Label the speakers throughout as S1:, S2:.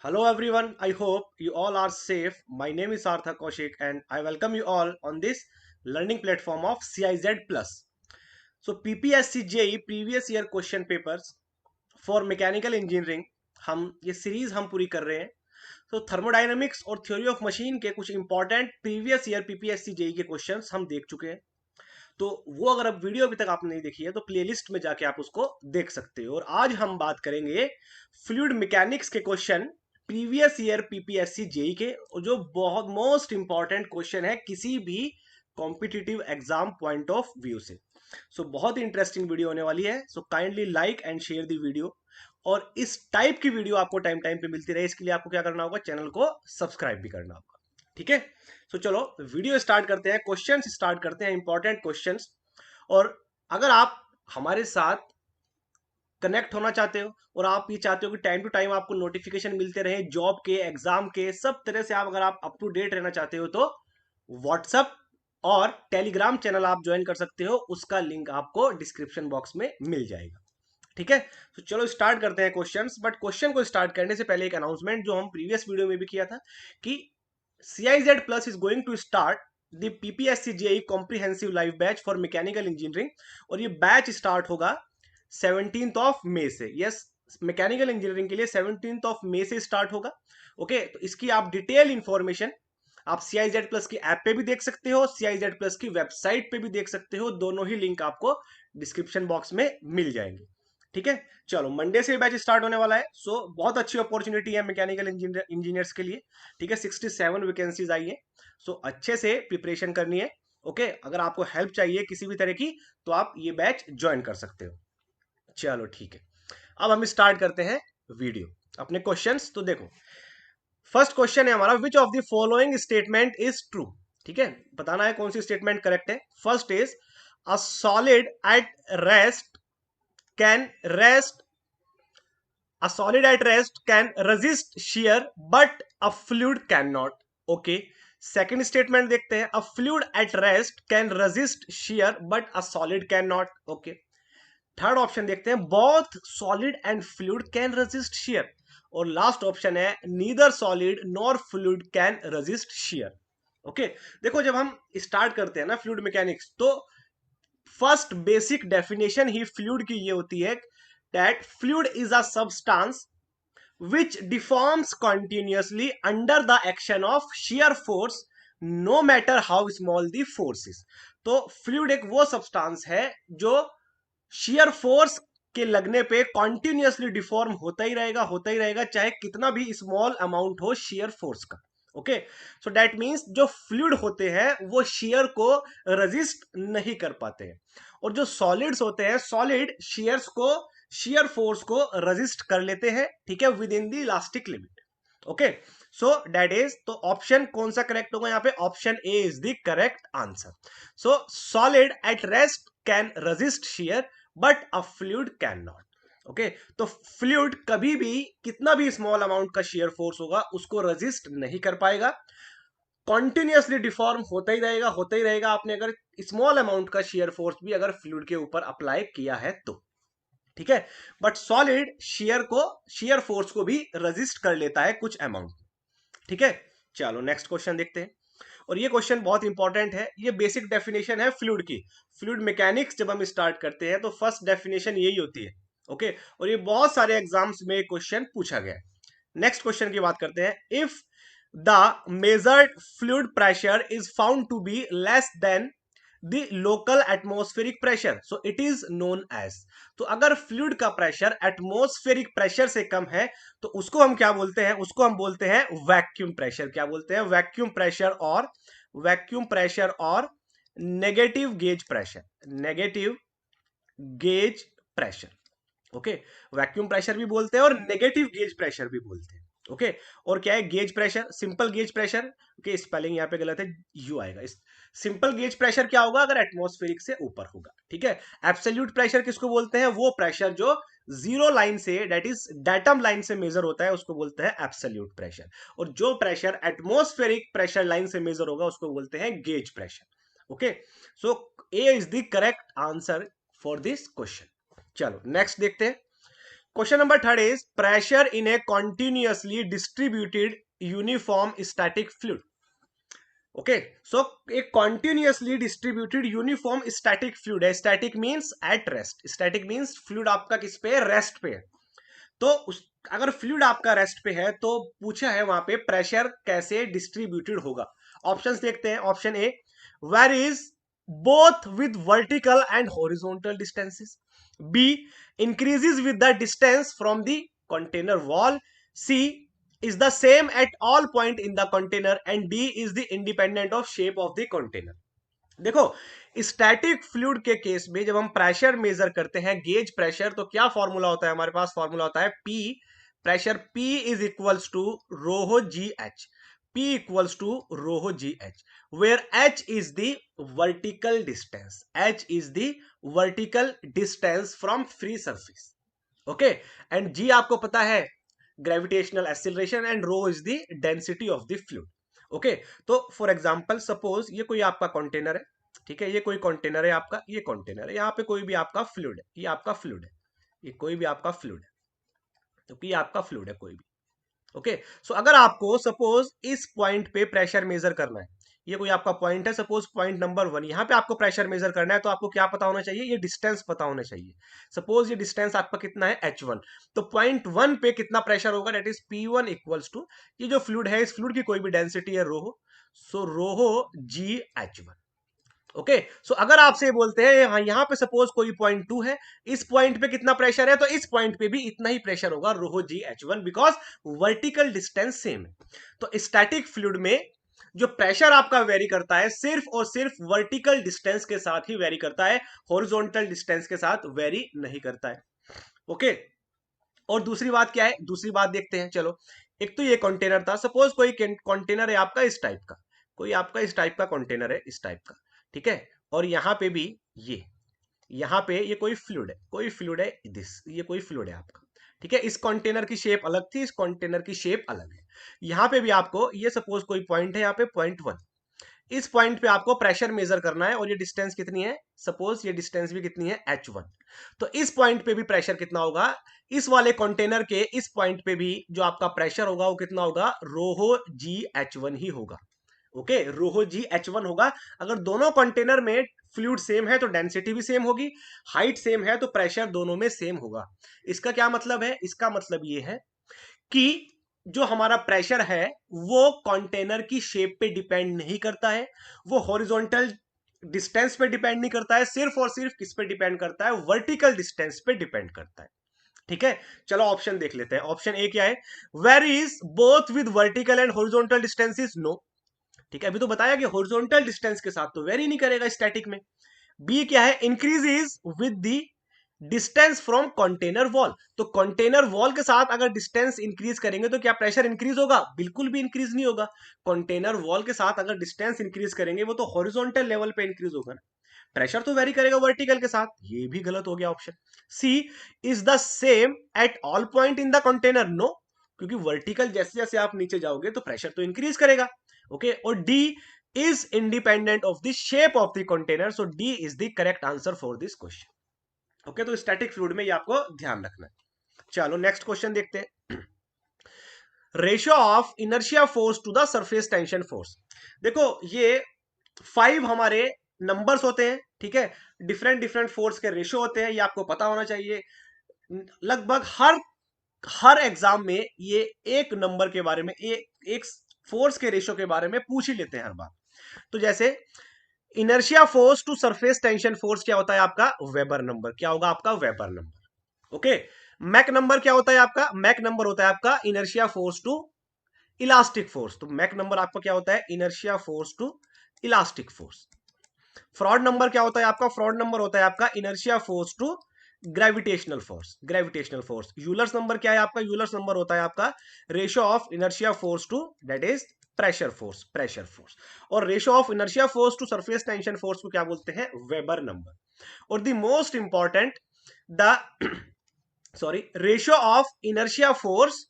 S1: Hello everyone, I hope you all are safe. My name is Sarthak Kaushik and I welcome you all on this learning platform of CIZ Plus. So PPSC JEE previous year question papers for mechanical engineering हम ये series हम पूरी कर रहे हैं. तो thermodynamics और theory of machine के कुछ important previous year PPSC JE के क्वेश्चंस हम देख चुके हैं. तो वो अगर अब वीडियो अभी तक आपने नहीं देखी है तो प्लेलिस्ट में जाके आप उसको देख सकते हो. और आज हम बात करेंगे फ्लूइड मैकेनिक्स के question previous year PPSC JE के, जो बहुत मोस्ट इंपॉर्टेंट क्वेश्चन है किसी भी competitive exam point of view से. सो बहुत ही इंटरेस्टिंग वीडियो होने वाली है. So kindly like and share the video. और इस टाइप की वीडियो आपको टाइम टाइम पे मिलती रहे, इसके लिए आपको क्या करना होगा, चैनल को सब्सक्राइब भी करना होगा. ठीक है. तो चलो वीडियो स्टार्ट करते हैं, क्वेश्चंस स्टार्ट करते हैं, इंपॉर्टेंट क्वेश्चंस. और अगर आप हमारे साथ कनेक्ट होना चाहते हो और आप ये चाहते हो कि टाइम टू टाइम आपको नोटिफिकेशन मिलते रहे जॉब के, एग्जाम के, सब तरह से आप अगर आप अप टू डेट रहना चाहते हो तो व्हाट्सएप और टेलीग्राम चैनल आप ज्वाइन कर सकते हो. उसका लिंक आपको डिस्क्रिप्शन बॉक्स में मिल जाएगा. ठीक है. तो चलो स्टार्ट करते हैं क्वेश्चंस. बट क्वेश्चन को स्टार्ट करने से पहले एक अनाउंसमेंट जो हम प्रीवियस वीडियो में भी किया था कि CIZ Plus is going to start the PPSC JEE comprehensive live batch for mechanical engineering. और ये बैच स्टार्ट होगा 17 मई से. यस, मैकेनिकल इंजीनियरिंग के लिए 17 मई से स्टार्ट होगा. ओके. तो इसकी आप डिटेल इंफॉर्मेशन आप CIZ Plus की ऐप पे भी देख सकते हो, CIZ Plus की वेबसाइट पे भी देख सकते हो. दोनों ही लिंक आपको डिस्क्रिप्शन बॉक्स में मिल जाएंगे. ठीक है. चलो मंडे से बैच स्टार्ट होने वाला है. सो बहुत अच्छी अपॉर्चुनिटी है मैकेनिकल इंजीनियर्स के लिए. ठीक है. 67 वैकेंसीज आई है. सो अच्छे से प्रिपरेशन करनी है. ओके. अगर आपको हेल्प चाहिए किसी भी तरह की तो आप ये बैच ज्वाइन कर सकते हो. चलो ठीक है. अब हम स्टार्ट करते हैं वीडियो, अपने क्वेश्चंस. तो देखो, फर्स्ट क्वेश्चन है हमारा, which of the following statement is true. ठीक है. बताना है कौन सी स्टेटमेंट करेक्ट है. First is a solid at rest can rest A solid at rest can resist shear but a fluid cannot. Okay. Second statement देखते हैं, a fluid at rest can resist shear but a solid cannot. Okay. Third option देखते हैं, both solid and fluid can resist shear. और last option है, neither solid nor fluid can resist shear. Okay. देखो, जब हम start करते हैं ना फ्लूइड मैकेनिक्स, तो फर्स्ट बेसिक डेफिनेशन ही फ्लूइड की ये होती है that fluid is a substance which deforms continuously under the action of shear force no matter how small the force is. तो फ्लूइड एक वो सब्सटेंस है जो shear force के लगने पे कॉन्टिन्यूसली डिफॉर्म होता ही रहेगा चाहे कितना भी स्मॉल अमाउंट हो shear force का. ओके. सो दैट मीन्स जो फ्लूइड होते हैं वो shear को रेजिस्ट नहीं कर पाते हैं, और जो सॉलिड्स होते हैं, सॉलिड shear फोर्स को रेजिस्ट कर लेते हैं. ठीक है. With in the elastic limit. Okay. So that is, तो ऑप्शन कौन सा करेक्ट होगा यहाँ पे, option A is the correct answer. So solid at rest can resist shear but a fluid can not. Okay. तो फ्लूइड कभी भी कितना भी स्मॉल अमाउंट का shear फोर्स होगा उसको रेजिस्ट नहीं कर पाएगा. कॉन्टिन्यूसली डिफॉर्म होता ही रहेगा. आपने अगर स्मॉल अमाउंट का shear फोर्स भी अगर फ्लूइड के ऊपर अप्लाई किया है तो. ठीक है. बट सॉलिड shear फोर्स को भी रेजिस्ट कर लेता है कुछ अमाउंट. ठीक है. चलो नेक्स्ट क्वेश्चन देखते हैं. और ये क्वेश्चन बहुत इंपॉर्टेंट है. ये बेसिक डेफिनेशन है फ्लूइड की. फ्लूइड मैकेनिक्स जब हम स्टार्ट करते हैं तो फर्स्ट डेफिनेशन यही होती है. ओके. और ये बहुत सारे एग्जाम्स में क्वेश्चन पूछा गया. नेक्स्ट क्वेश्चन की बात करते हैं. If the measured fluid pressure is found to be less than the local atmospheric pressure, so it is known as. तो अगर फ्लूइड का प्रेशर एटमॉस्फेरिक प्रेशर से कम है तो उसको हम क्या बोलते हैं, उसको हम बोलते हैं वैक्यूम प्रेशर. क्या बोलते हैं, वैक्यूम प्रेशर और negative gauge pressure. Negative gauge pressure. Okay. Vacuum pressure भी बोलते हैं और नेगेटिव गेज प्रेशर भी बोलते हैं. ओके. और क्या है gauge pressure, simple gauge pressure. Okay. Spelling यहाँ पे गलत है, यू आएगा. सिंपल गेज प्रेशर क्या होगा, अगर एटमॉस्फेरिक से ऊपर होगा. ठीक है. एब्सोल्यूट प्रेशर किसको बोलते हैं, वो प्रेशर जो जीरो लाइन से, दैट इज डेटम लाइन से मेजर होता है उसको बोलते हैं एब्सोल्यूट प्रेशर. और जो प्रेशर एटमॉस्फेरिक प्रेशर लाइन से मेजर होगा उसको बोलते हैं gauge pressure. Okay. So A is the correct answer for this question. चलो नेक्स्ट देखते हैं. Question number third is pressure in a continuously distributed uniform static fluid. Okay, so एक continuously distributed uniform static fluid है. Static means at rest. Static means fluid आपका किस पे है? Rest पे है. तो अगर फ्लूइड आपका रेस्ट पे है तो पूछा है वहां पे प्रेशर कैसे डिस्ट्रीब्यूटेड होगा. ऑप्शंस देखते हैं. Option A, varies both with vertical and horizontal distances. B, increases with the distance from the container wall. C, is the same at all point in the container, and D is the independent of shape of the container. देखो, static fluid के case में जब हम pressure measure करते हैं, gauge pressure, तो क्या formula होता है हमारे पास? फॉर्मूला होता है P, pressure P is equals to rho g h. P equals to rho g h, where H is the vertical distance. H is the vertical distance from free surface. Okay, and G आपको पता है gravitational acceleration, and rho is the density of the fluid. Okay, तो for example suppose ये कोई आपका container है. ठीक है, ये कोई कंटेनर है आपका, ये कंटेनर है, यहाँ पे कोई भी आपका फ्लूइड है, ये आपका फ्लूइड है, ये कोई भी आपका फ्लूइड है, तो ये आपका फ्लूइड है कोई भी. ओके, सो अगर आपको सपोज इस पॉइंट पे प्रेशर मेजर करना है, ये कोई आपका पॉइंट है, सपोज पॉइंट नंबर 1, यहां पे आपको प्रेशर मेजर करना है, तो आपको क्या पता होना चाहिए? ये डिस्टेंस पता होना चाहिए. सपोज ये डिस्टेंस आपका कितना है? h1. तो पॉइंट 1 पे कितना प्रेशर होगा? That is P1 equals to, ये जो फ्लूइड है, इस फ्लूइड की कोई भी डेंसिटी है रो, सो रो जी H1. ओके, सो अगर आपसे बोलते हैं हाँ यहां पे सपोज कोई पॉइंट 2 है, इस पॉइंट पे कितना प्रेशर है, तो इस पॉइंट पे भी इतना ही प्रेशर होगा, रो जी H1, because vertical distance same है. तो स्टैटिक फ्लूइड में जो प्रेशर आपका वेरी करता है सिर्फ और सिर्फ वर्टिकल डिस्टेंस के साथ ही वेरी करता है, हॉरिजॉन्टल डिस्टेंस के साथ वेरी नहीं करता है. ओके, और दूसरी बात क्या है? दूसरी बात देखते हैं. चलो, एक तो ये कंटेनर था, सपोज कोई कंटेनर है आपका इस टाइप का, कोई आपका इस टाइप का कंटेनर है, इस टाइप का. ठीक है, और यहां पे भी ये, यहां पे ये कोई फ्लूइड है, कोई फ्लूइड है दिस, ये कोई फ्लूइड है आपका. ठीक है, इस कंटेनर की शेप अलग थी, इस कंटेनर की शेप अलग है. यहां पे भी आपको ये सपोज कोई पॉइंट है, यहाँ पे पॉइंट 1, इस पॉइंट पे आपको प्रेशर मेजर करना है, और ये डिस्टेंस कितनी है? सपोज ये डिस्टेंस भी कितनी है? H1. तो इस पॉइंट पे भी प्रेशर कितना होगा? इस वाले कंटेनर के इस पॉइंट पे भी जो आपका प्रेशर होगा वो कितना होगा? रो जी H1 ही होगा. ओके, रो जी H1 होगा. अगर दोनों कंटेनर में फ्लूइड सेम है तो डेंसिटी भी सेम होगी, हाइट सेम है तो प्रेशर दोनों में सेम होगा. इसका क्या मतलब है? इसका मतलब ये है कि जो हमारा प्रेशर है वो कंटेनर की शेप पे डिपेंड नहीं करता है, वो हॉरिजॉन्टल डिस्टेंस पे डिपेंड नहीं करता है, सिर्फ और सिर्फ किस पे डिपेंड करता है? वर्टिकल डिस्टेंस पे डिपेंड करता है. ठीक है, चलो ऑप्शन देख लेते हैं. ऑप्शन ए क्या है? Varies both with vertical and horizontal distances. No. ठीक है, अभी तो बताया कि हॉरिजॉन्टल डिस्टेंस के साथ तो वेरी नहीं करेगा स्टैटिक में. बी क्या है? Increases with the distance from container wall. तो कंटेनर वॉल के साथ अगर डिस्टेंस इंक्रीज करेंगे तो क्या प्रेशर इंक्रीज होगा? बिल्कुल भी इंक्रीज नहीं होगा. कंटेनर वॉल के साथ अगर डिस्टेंस इंक्रीज करेंगे वो तो हॉरिजॉन्टल लेवल पे इंक्रीज होगा ना, प्रेशर तो वेरी करेगा वर्टिकल के साथ. ये भी गलत हो गया option. C, is the same at all point in the container. No, क्योंकि वर्टिकल जैसे जैसे आप नीचे जाओगे तो प्रेशर तो इंक्रीज करेगा. ओके, और D is independent of the shape of the container. So D is the correct answer for this question. Okay, तो स्टैटिक फ्लूइड में ये आपको ध्यान रखना है. चलो नेक्स्ट क्वेश्चन देखते हैं. Ratio of inertia force to the surface tension force. देखो, ये 5 हमारे नंबर्स होते हैं. ठीक है, डिफरेंट डिफरेंट फोर्स के रेशियो होते हैं, ये आपको पता होना चाहिए. लगभग हर हर एग्जाम में ये एक नंबर के बारे में, एक फोर्स के रेशियो के बारे में पूछ ही लेते हैं हर बार. तो जैसे inertia force to surface tension force क्या होता है आपका? Weber number. क्या होगा आपका? Weber number. Okay, Mach number क्या होता है आपका? मैक नंबर होता है आपका inertia force to elastic force. तो मैक नंबर आपका क्या होता है? Inertia force to elastic force. Froude number क्या होता है आपका? फ्रॉड नंबर होता है आपका inertia force to gravitational force. Gravitational force. Euler's number क्या है आपका? यूलर्स नंबर होता है आपका ratio of inertia force to, that is pressure force. Pressure force. और ratio of inertia force to surface tension force को क्या बोलते हैं? Weber number. और the most important, the sorry, ratio of inertia force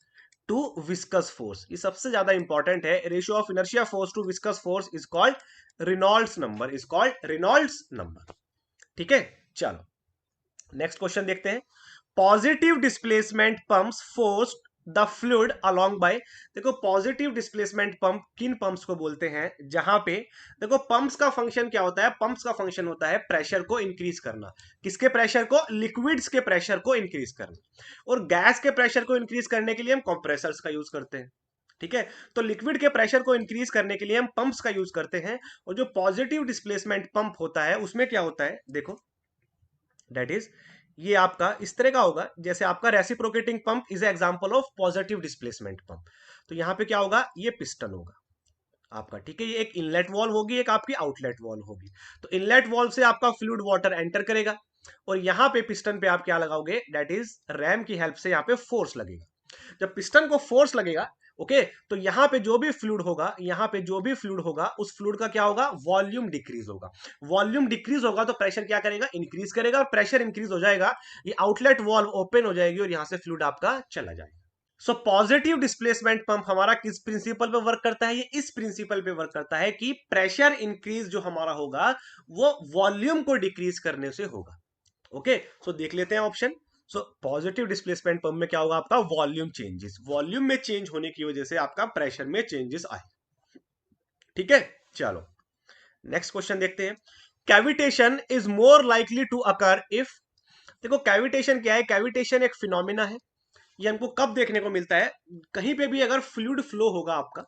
S1: to viscous force. ये सबसे ज्यादा important है. Ratio of inertia force to viscous force is called Reynolds number. Is called Reynolds number. ठीक है, चलो नेक्स्ट क्वेश्चन देखते हैं. Positive displacement pumps force the fluid along by. देखो पॉजिटिव डिस्प्लेसमेंट पंप किन पंप्स को बोलते हैं, जहां पे देखो पंप्स का फंक्शन क्या होता है, पंप्स का फंक्शन होता है प्रेशर को इंक्रीज करना। किसके प्रेशर को, लिक्विड्स के प्रेशर को इंक्रीज करना। और गैस के प्रेशर को इंक्रीज करने के लिए हम कंप्रेसर्स का यूज करते हैं। ठीक है, तो लिक्विड के प्रेशर को इंक्रीज करने के लिए हम पंप्स का यूज करते हैं। और जो पॉजिटिव डिस्प्लेसमेंट पंप होता है उसमें क्या होता है, देखो दैट इज ये आपका इस तरह का होगा, जैसे आपका reciprocating pump is example of positive displacement pump. तो यहां पे क्या होगा, ये पिस्टन होगा आपका। ठीक है, ये एक इनलेट वॉल्व होगी, एक आपकी आउटलेट वॉल्व होगी। तो इनलेट वॉल्व से आपका फ्लूइड वाटर एंटर करेगा और यहां पे पिस्टन पे आप क्या लगाओगे, दैट इज रैम की हेल्प से यहां पे फोर्स लगेगा। जब पिस्टन को फोर्स लगेगा, ओके, तो यहां पे जो भी फ्लूइड होगा, यहां पे जो भी फ्लूइड होगा उस फ्लूइड का क्या होगा, वॉल्यूम डिक्रीज होगा। वॉल्यूम डिक्रीज होगा तो प्रेशर क्या करेगा, इंक्रीज करेगा। और प्रेशर इंक्रीज हो जाएगा, ये आउटलेट वॉल्व ओपन हो जाएगी और यहां से फ्लूइड आपका चला जाएगा। सो पॉजिटिव डिस्प्लेसमेंट पंप हमारा किस प्रिंसिपल पे वर्क करता है, ये इस प्रिंसिपल पे वर्क करता है कि प्रेशर इंक्रीज जो हमारा होगा वो वॉल्यूम को डिक्रीज करने से होगा। ओके, सो देख लेते हैं option. So positive displacement pump में क्या होगा, आपका वॉल्यूम चेंजेस, वॉल्यूम में चेंज होने की वजह से आपका प्रेशर में चेंजेस आए। ठीक है, चलो नेक्स्ट क्वेश्चन देखते हैं। Cavitation is more likely to occur if. देखो कैविटेशन क्या है, कैविटेशन एक फिनोमिना है। ये हमको कब देखने को मिलता है, कहीं पे भी अगर फ्लूइड फ्लो होगा आपका,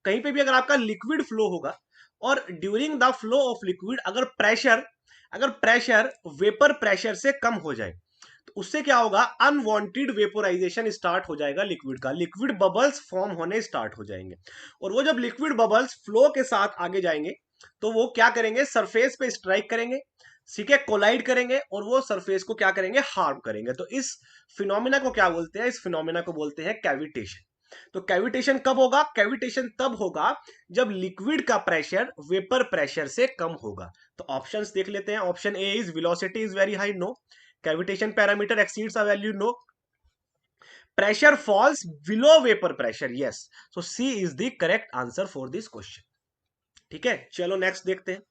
S1: कहीं पे भी अगर आपका लिक्विड फ्लो होगा और during the flow of liquid अगर प्रेशर वेपर प्रेशर से कम हो जाए तो उससे क्या होगा, अनवांटेड वेपोराइजेशन स्टार्ट हो जाएगा लिक्विड का, लिक्विड बबल्स फॉर्म होने स्टार्ट हो जाएंगे। और वो जब लिक्विड बबल्स फ्लो के साथ आगे जाएंगे तो वो क्या करेंगे, सरफेस पे स्ट्राइक करेंगे, ठीक है, कोलाइड करेंगे और वो सरफेस को क्या करेंगे, हार्म करेंगे। तो इस फिनोमिना को क्या बोलते हैं, इस फिनोमिना को बोलते हैं कैविटेशन। तो कैविटेशन कब होगा, कैविटेशन तब होगा जब लिक्विड का प्रेशर वेपर प्रेशर से कम होगा। तो ऑप्शंस देख लेते हैं। Option A is velocity is very high, no. Cavitation parameter exceeds a value, no. Pressure falls below vapour pressure, yes. So C is the correct answer for this question. ठीक है, चलो next देखते हैं।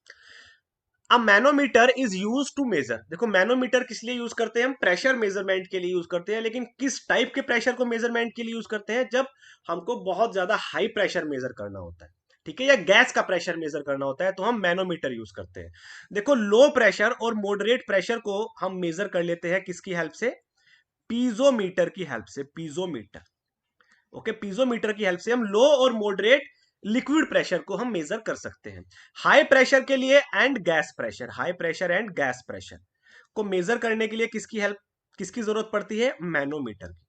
S1: A manometer is use to measure. देखो manometer किस लिए use करते हैं, हम प्रेशर मेजरमेंट के लिए यूज करते हैं। लेकिन किस टाइप के प्रेशर को मेजरमेंट के लिए यूज करते हैं, जब हमको बहुत ज्यादा हाई प्रेशर मेजर करना होता है, ठीक है, या गैस का प्रेशर मेजर करना होता है तो हम मैनोमीटर यूज करते हैं। देखो लो प्रेशर और मॉडरेट प्रेशर को हम मेजर कर लेते हैं किसकी हेल्प से, पीजोमीटर की हेल्प से, पीजोमीटर। ओके, पीजोमीटर की हेल्प से हम लो और मॉडरेट लिक्विड प्रेशर को हम मेजर कर सकते हैं। हाई प्रेशर के लिए and gas pressure, high pressure and gas pressure को मेजर करने के लिए किसकी हेल्प, किसकी जरूरत पड़ती है, मैनोमीटर की।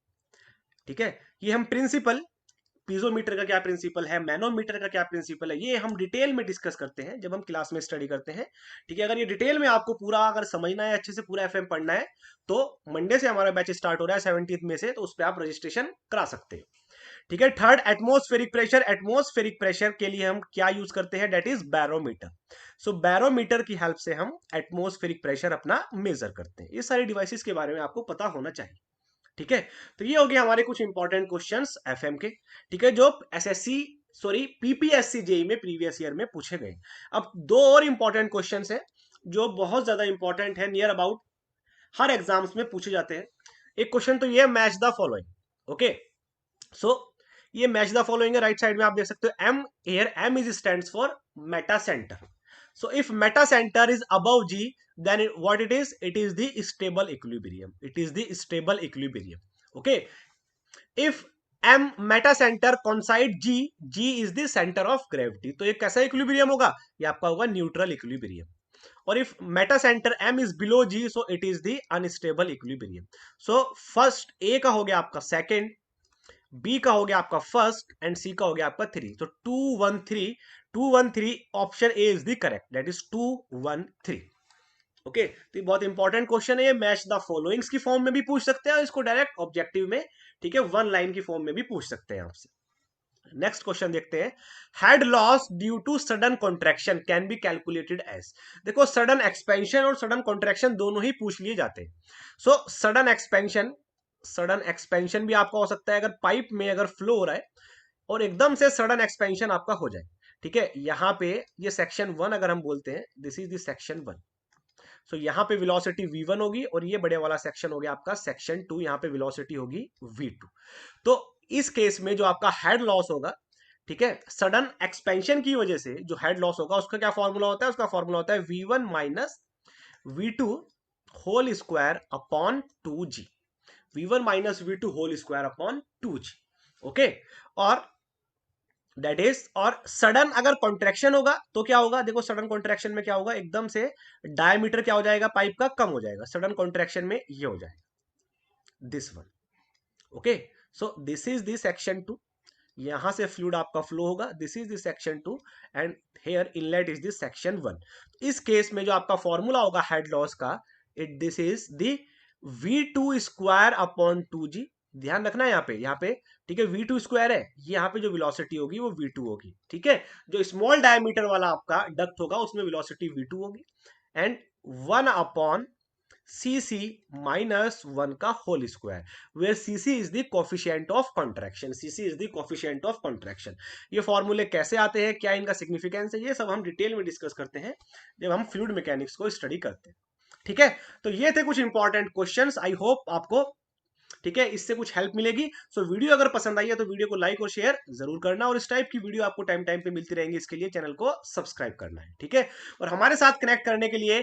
S1: ठीक है, ये हम प्रिंसिपल, पीजोमीटर का क्या प्रिंसिपल है, मैनोमीटर का क्या प्रिंसिपल है, ये हम डिटेल में डिस्कस करते हैं जब हम क्लास में स्टडी करते हैं। ठीक है, अगर ये डिटेल में आपको पूरा अगर समझना है, अच्छे से पूरा एफएम पढ़ना है, तो मंडे से हमारा बैच स्टार्ट हो रहा है 17 में से, तो उस पर आप रजिस्ट्रेशन करा सकते हो। ठीक है, third atmospheric pressure, atmospheric pressure के लिए हम क्या यूज करते हैं, that is barometer. So barometer की हेल्प से हम एटमॉस्फेरिक प्रेशर अपना मेजर करते हैं। ये सारी डिवाइसेस के बारे में आपको पता होना चाहिए। ठीक है, तो ये हो गए हमारे कुछ इंपॉर्टेंट क्वेश्चंस एफएम के। ठीक है, जो एसएससी सॉरी पीपीएससी जेई में प्रीवियस ईयर में पूछे गए। अब दो और इंपॉर्टेंट क्वेश्चंस है जो बहुत ज्यादा इंपॉर्टेंट है, नियर अबाउट हर एग्जाम्स में पूछे जाते हैं। एक क्वेश्चन तो ये match the following. Okay, so ये मैच द फॉलोइंग है, राइट साइड में आप देख सकते हो M, here M is stands for metacentre. So if metacentre is above G, then what it is the stable equilibrium, it is the stable equilibrium. Okay, if m meta center coincide g, g is the center of gravity, तो ये कैसा equilibrium होगा, ये आपका होगा neutral equilibrium. और if Meta centre m is below g, so it is the unstable equilibrium. so first a का हो गया आपका सेकंड, बी का हो गया आपका फर्स्ट एंड सी का हो गया आपका थ्री। तो 213, 213 option A is the correct, that is 213। Okay, तो ये बहुत इंपॉर्टेंट क्वेश्चन है, ये मैच द फॉलोइंग्स की फॉर्म में भी पूछ सकते हैं और इसको डायरेक्ट ऑब्जेक्टिव में, ठीक है, वन लाइन की फॉर्म में भी पूछ सकते हैं आपसे। नेक्स्ट क्वेश्चन देखते हैं। Head loss due to sudden contraction can be calculated as. देखो सडन एक्सपेंशन और सडन कॉन्ट्रैक्शन दोनों ही पूछ लिए जाते हैं। So sudden expansion, sudden expansion भी आपका हो सकता है अगर पाइप में अगर फ्लो हो रहा है और एकदम से सडन एक्सपेंशन आपका हो जाए। ठीक है, यहां पे ये सेक्शन 1 अगर हम बोलते हैं, दिस इज द सेक्शन 1। सो यहाँ पे वेलोसिटी v1 होगी और ये बड़े वाला सेक्शन हो गया आपका सेक्शन 2, यहाँ पे वेलोसिटी होगी v2। तो इस केस में जो आपका हेड लॉस होगा, ठीक है, सडन एक्सपेंशन की वजह से जो हेड लॉस होगा उसका क्या फॉर्मूला होता है, उसका फॉर्मूला होता है v1 minus v2 whole square upon 2g, v1 minus v2 whole square upon 2g। Okay, और दैट इज, और सडन अगर कॉन्ट्रैक्शन होगा तो क्या होगा, देखो सडन कॉन्ट्रैक्शन में क्या होगा, एकदम से डायमीटर क्या हो जाएगा पाइप का, कम हो जाएगा सडन कॉन्ट्रैक्शन में, ये हो जाएगा this one. Okay, so this is this section 2, यहां से फ्लूइड आपका फ्लो होगा, this is this section 2 and here inlet is this section 1। इस केस में जो आपका फॉर्मूला होगा हेड लॉस का, it this is the v2 square upon 2g। ध्यान रखना है यहाँ पे, ठीक है, v2 स्क्वायर है, यहाँ पे जो वेलोसिटी होगी वो v2 होगी, ठीक है। जो स्मॉल डायमीटर वाला आपका डक्ट होगा उसमें वेलोसिटी v2 होगी, एंड 1 अपॉन cc माइनस 1 का whole square, where cc is the coefficient of contraction, cc is the coefficient of contraction. ये फॉर्मूले कैसे आते हैं, क्या इनका सिग्निफिकेंस है, ये सब हम डिटेल में डिस्कस करते हैं जब हम फ्लूइड मैकेनिक्स को स्टडी करते हैं, ठीक है। तो ये थे कुछ इंपॉर्टेंट क्वेश्चंस, आई होप आपको, ठीक है, इससे कुछ हेल्प मिलेगी। सो वीडियो अगर पसंद आई है तो वीडियो को लाइक और शेयर जरूर करना, और इस टाइप की वीडियो आपको टाइम टाइम पे मिलती रहेंगी, इसके लिए चैनल को सब्सक्राइब करना है, ठीक है। और हमारे साथ कनेक्ट करने के लिए,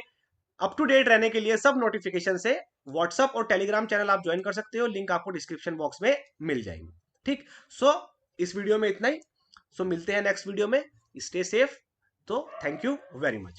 S1: अप टू डेट रहने के लिए सब नोटिफिकेशन से व्हाट्सएप और टेलीग्राम चैनल आप ज्वाइन कर सकते हो, लिंक आपको डिस्क्रिप्शन बॉक्स में मिल जाएंगे, ठीक। सो इस वीडियो में इतना ही, सो मिलते हैं नेक्स्ट वीडियो में, स्टे सेफ, तो थैंक यू वेरी मच।